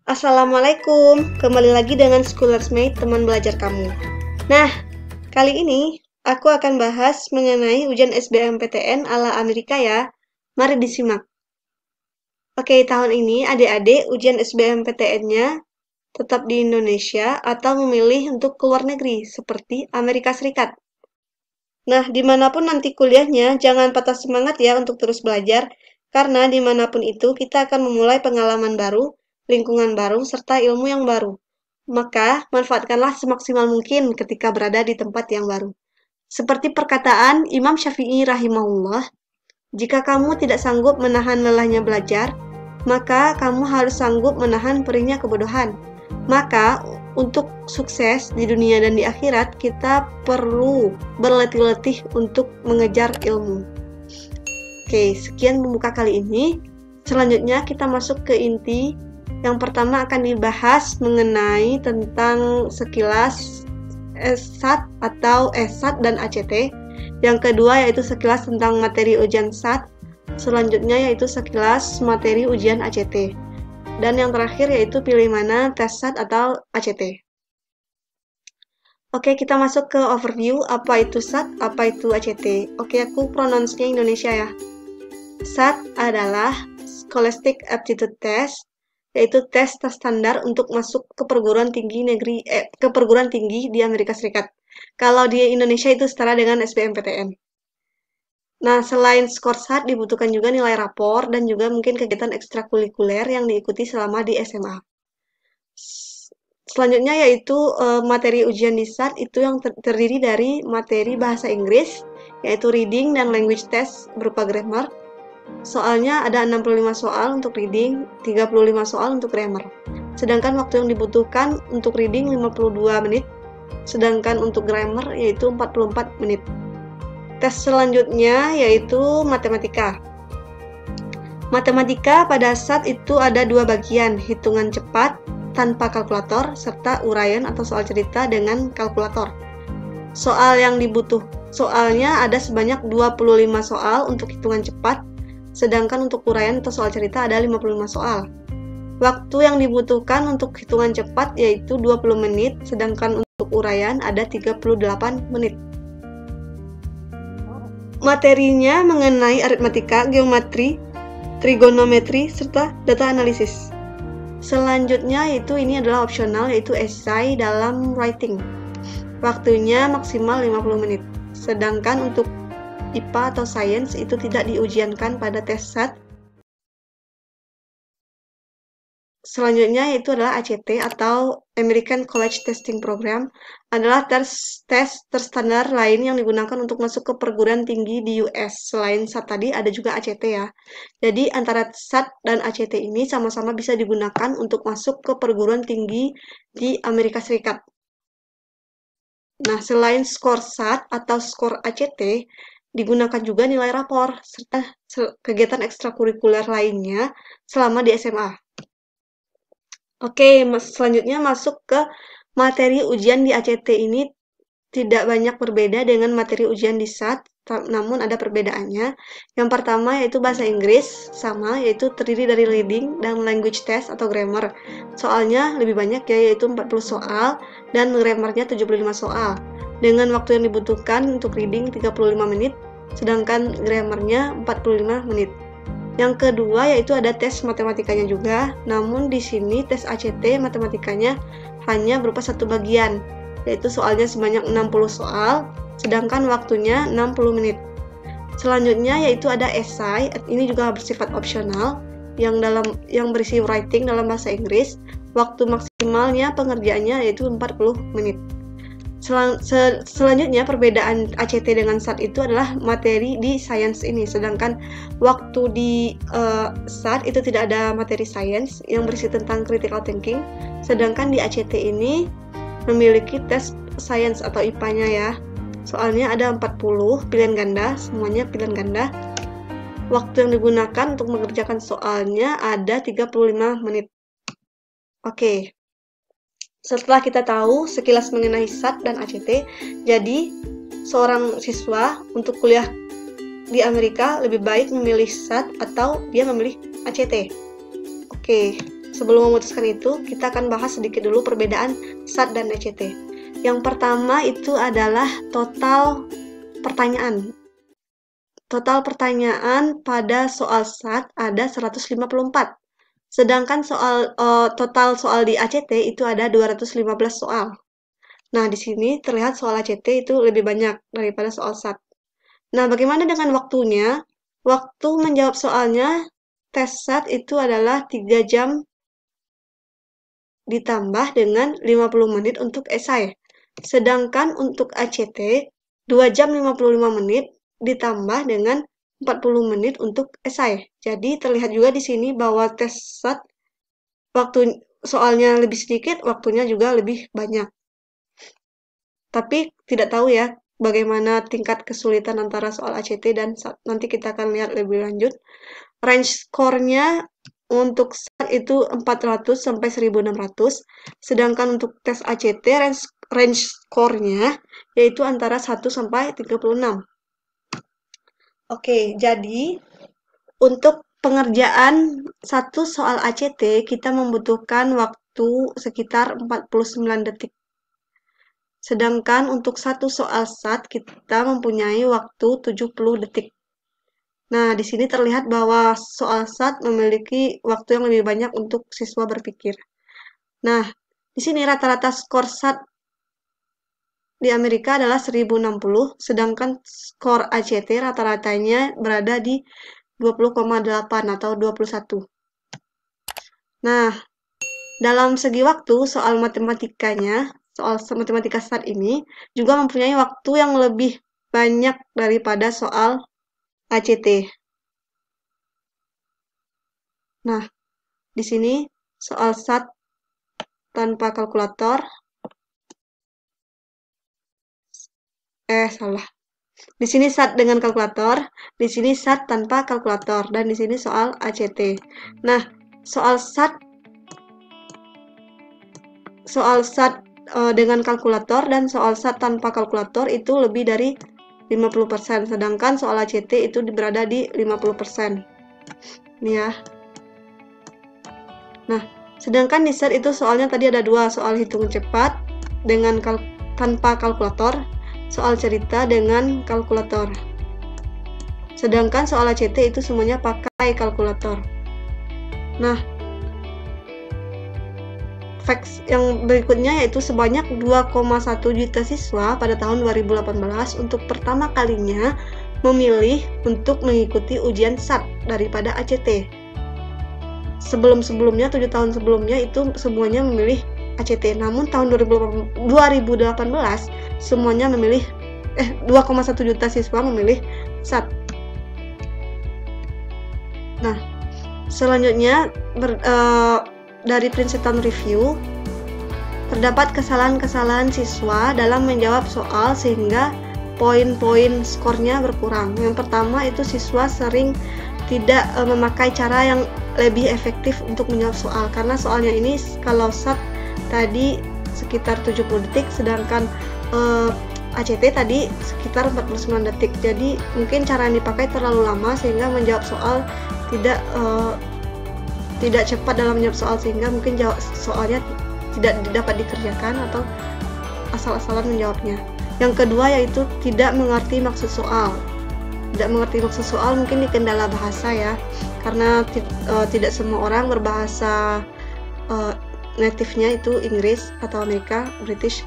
Assalamualaikum, kembali lagi dengan Schoolers Mate, teman belajar kamu. Nah, kali ini aku akan bahas mengenai ujian SBMPTN ala Amerika ya. Mari disimak. Oke, tahun ini adik-adik ujian SBMPTN-nya tetap di Indonesia atau memilih untuk keluar negeri seperti Amerika Serikat. Nah, dimanapun nanti kuliahnya, jangan patah semangat ya untuk terus belajar, karena dimanapun itu kita akan memulai pengalaman baru, lingkungan baru, serta ilmu yang baru. Maka, manfaatkanlah semaksimal mungkin ketika berada di tempat yang baru. Seperti perkataan Imam Syafi'i rahimahullah, jika kamu tidak sanggup menahan lelahnya belajar, maka kamu harus sanggup menahan perihnya kebodohan. Maka, untuk sukses di dunia dan di akhirat, kita perlu berletih-letih untuk mengejar ilmu. Oke, sekian pembuka kali ini. Selanjutnya kita masuk ke inti. Yang pertama akan dibahas mengenai tentang sekilas SAT atau SAT dan ACT. Yang kedua yaitu sekilas tentang materi ujian SAT. Selanjutnya yaitu sekilas materi ujian ACT. Dan yang terakhir yaitu pilih mana tes SAT atau ACT. Oke, kita masuk ke overview apa itu SAT, apa itu ACT. Oke, aku pronounce-nya Indonesia ya. SAT adalah Scholastic Aptitude Test, yaitu tes standar untuk masuk ke perguruan tinggi di Amerika Serikat. Kalau di Indonesia itu setara dengan SBMPTN. Nah, selain skor SAT dibutuhkan juga nilai rapor dan juga mungkin kegiatan ekstrakurikuler yang diikuti selama di SMA. Selanjutnya yaitu materi ujian di SAT itu yang terdiri dari materi bahasa Inggris, yaitu reading dan language test berupa grammar. Soalnya ada 65 soal untuk reading, 35 soal untuk grammar. Sedangkan waktu yang dibutuhkan untuk reading 52 menit, sedangkan untuk grammar yaitu 44 menit. Tes selanjutnya yaitu matematika. Matematika pada SAT itu ada dua bagian, hitungan cepat tanpa kalkulator, serta uraian atau soal cerita dengan kalkulator. Soalnya ada sebanyak 25 soal untuk hitungan cepat, sedangkan untuk uraian atau soal cerita ada 55 soal. Waktu yang dibutuhkan untuk hitungan cepat yaitu 20 menit, sedangkan untuk uraian ada 38 menit. Materinya mengenai aritmatika, geometri, trigonometri, serta data analisis. Selanjutnya ini adalah opsional, yaitu esai dalam writing. Waktunya maksimal 50 menit. Sedangkan untuk IPA atau Science itu tidak diujiankan pada tes SAT. Selanjutnya yaitu adalah ACT atau American College Testing Program, adalah tes terstandar lain yang digunakan untuk masuk ke perguruan tinggi di US. Selain SAT tadi ada juga ACT ya. Jadi antara SAT dan ACT ini sama-sama bisa digunakan untuk masuk ke perguruan tinggi di Amerika Serikat. Nah, selain skor SAT atau skor ACT, digunakan juga nilai rapor serta kegiatan ekstrakurikuler lainnya selama di SMA. Oke, selanjutnya masuk ke materi ujian di ACT ini tidak banyak berbeda dengan materi ujian di SAT, namun ada perbedaannya. Yang pertama yaitu bahasa Inggris, sama, yaitu terdiri dari reading dan language test atau grammar. Soalnya lebih banyak ya, yaitu 40 soal, dan grammarnya 75 soal. Dengan waktu yang dibutuhkan untuk reading 35 menit, sedangkan grammarnya 45 menit. Yang kedua yaitu ada tes matematikanya juga, namun di sini tes ACT matematikanya hanya berupa satu bagian, yaitu soalnya sebanyak 60 soal, sedangkan waktunya 60 menit. Selanjutnya yaitu ada esai, ini juga bersifat opsional, yang berisi writing dalam bahasa Inggris, waktu maksimalnya pengerjaannya yaitu 40 menit. Selanjutnya perbedaan ACT dengan SAT itu adalah materi di science ini, sedangkan waktu di SAT itu tidak ada materi science yang berisi tentang critical thinking, sedangkan di ACT ini memiliki tes science atau IPA-nya ya. Soalnya ada 40 pilihan ganda, semuanya pilihan ganda. Waktu yang digunakan untuk mengerjakan soalnya ada 35 menit. Oke. Setelah kita tahu sekilas mengenai SAT dan ACT, jadi seorang siswa untuk kuliah di Amerika lebih baik memilih SAT atau dia memilih ACT. Oke, sebelum memutuskan itu, kita akan bahas sedikit dulu perbedaan SAT dan ACT. Yang pertama itu adalah total pertanyaan. Total pertanyaan pada soal SAT ada 154. Sedangkan total soal di ACT itu ada 215 soal. Nah, di sini terlihat soal ACT itu lebih banyak daripada soal SAT. Nah, bagaimana dengan waktunya? Waktu menjawab soalnya, tes SAT itu adalah 3 jam ditambah dengan 50 menit untuk esai. Sedangkan untuk ACT, 2 jam 55 menit ditambah dengan 40 menit untuk esai. Jadi terlihat juga di sini bahwa tes SAT waktu soalnya lebih sedikit, waktunya juga lebih banyak. Tapi tidak tahu ya bagaimana tingkat kesulitan antara soal ACT dan SAT. Nanti kita akan lihat lebih lanjut. Range skornya untuk SAT itu 400 sampai 1600, sedangkan untuk tes ACT range skornya yaitu antara 1 sampai 36. Oke, jadi untuk pengerjaan satu soal ACT kita membutuhkan waktu sekitar 49 detik. Sedangkan untuk satu soal SAT kita mempunyai waktu 70 detik. Nah, di sini terlihat bahwa soal SAT memiliki waktu yang lebih banyak untuk siswa berpikir. Nah, di sini rata-rata skor SAT di Amerika adalah 1060, sedangkan skor ACT rata-ratanya berada di 20,8 atau 21. Nah, dalam segi waktu, soal matematika SAT ini juga mempunyai waktu yang lebih banyak daripada soal ACT. Nah, di sini soal SAT tanpa kalkulator. Salah. Di sini SAT dengan kalkulator, di sini SAT tanpa kalkulator, dan di sini soal ACT. Nah, soal SAT dengan kalkulator dan soal SAT tanpa kalkulator itu lebih dari 50%, sedangkan soal ACT itu berada di 50%. Ini ya. Nah, sedangkan di SAT itu soalnya tadi ada 2, soal hitung cepat dengan tanpa kalkulator, soal cerita dengan kalkulator. Sedangkan soal ACT itu semuanya pakai kalkulator. Nah, facts yang berikutnya yaitu sebanyak 2,1 juta siswa pada tahun 2018 untuk pertama kalinya memilih untuk mengikuti ujian SAT daripada ACT. Sebelum-sebelumnya, 7 tahun sebelumnya itu semuanya memilih ACT. Namun tahun 2018 semuanya memilih 2,1 juta siswa memilih SAT. Nah, selanjutnya dari Princeton Review, terdapat kesalahan-kesalahan siswa dalam menjawab soal sehingga poin-poin skornya berkurang. Yang pertama itu siswa sering tidak memakai cara yang lebih efektif untuk menjawab soal, karena soalnya ini kalau SAT tadi sekitar 70 detik, sedangkan ACT tadi sekitar 49 detik. Jadi mungkin cara yang dipakai terlalu lama sehingga menjawab soal tidak cepat dalam menjawab soal, sehingga mungkin soalnya tidak dapat dikerjakan atau asal-asalan menjawabnya. Yang kedua yaitu tidak mengerti maksud soal. Tidak mengerti maksud soal mungkin di kendala bahasa ya, karena tidak semua orang berbahasa native-nya itu Inggris atau Amerika, British.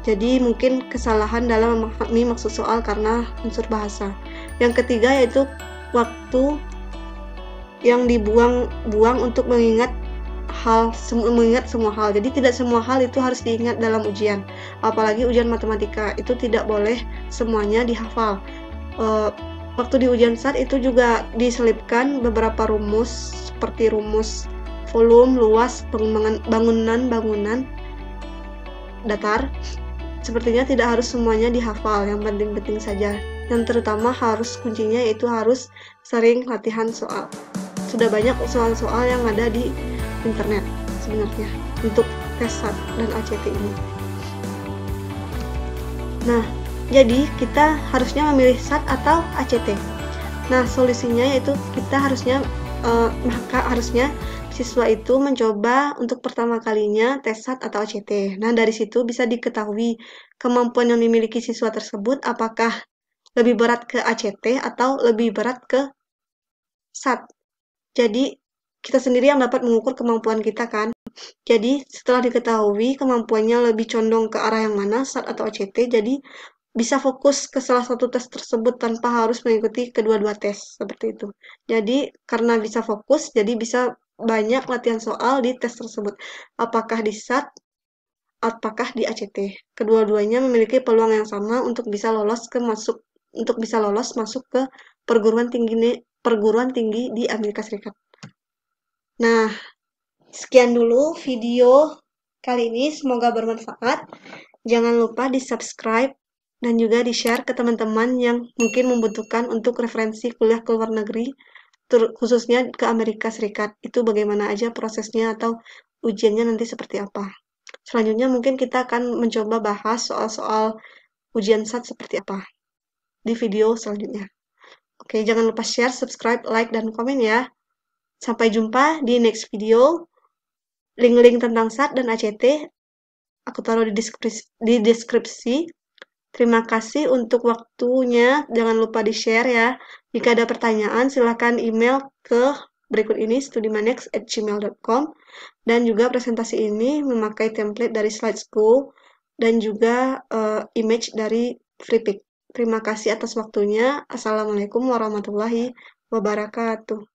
Jadi mungkin kesalahan dalam memahami maksud soal karena unsur bahasa. Yang ketiga yaitu waktu yang dibuang-buang untuk mengingat semua hal. Jadi tidak semua hal itu harus diingat dalam ujian. Apalagi ujian matematika itu tidak boleh semuanya dihafal. Waktu di ujian SAT itu juga diselipkan beberapa rumus seperti rumus volume, luas, bangunan datar. Sepertinya tidak harus semuanya dihafal, yang penting-penting saja. Yang terutama kuncinya yaitu harus sering latihan soal. Sudah banyak soal-soal yang ada di internet sebenarnya untuk tes SAT dan ACT ini. Nah, jadi kita harusnya memilih SAT atau ACT. Nah, solusinya yaitu kita harusnya siswa itu mencoba untuk pertama kalinya tes SAT atau ACT. Nah, dari situ bisa diketahui kemampuan yang dimiliki siswa tersebut apakah lebih berat ke ACT atau lebih berat ke SAT. Jadi, kita sendiri yang dapat mengukur kemampuan kita kan. Jadi, setelah diketahui kemampuannya lebih condong ke arah yang mana, SAT atau ACT, jadi bisa fokus ke salah satu tes tersebut tanpa harus mengikuti kedua-dua tes, seperti itu. Jadi, karena bisa fokus, jadi bisa banyak latihan soal di tes tersebut. Apakah di SAT, apakah di ACT. Kedua-duanya memiliki peluang yang sama untuk bisa lolos masuk ke perguruan tinggi di Amerika Serikat. Nah, sekian dulu video kali ini, semoga bermanfaat. Jangan lupa di-subscribe dan juga di-share ke teman-teman yang mungkin membutuhkan untuk referensi kuliah ke luar negeri, khususnya ke Amerika Serikat. Itu bagaimana aja prosesnya atau ujiannya nanti seperti apa. Selanjutnya mungkin kita akan mencoba bahas soal-soal ujian SAT seperti apa di video selanjutnya. Oke, jangan lupa share, subscribe, like, dan komen ya. Sampai jumpa di next video. Link-link tentang SAT dan ACT aku taruh di deskripsi. Terima kasih untuk waktunya. Jangan lupa di-share ya. Jika ada pertanyaan, silahkan email ke berikut ini, studimanex@gmail.com. Dan juga presentasi ini memakai template dari Slide School dan juga image dari FreePic. Terima kasih atas waktunya. Assalamualaikum warahmatullahi wabarakatuh.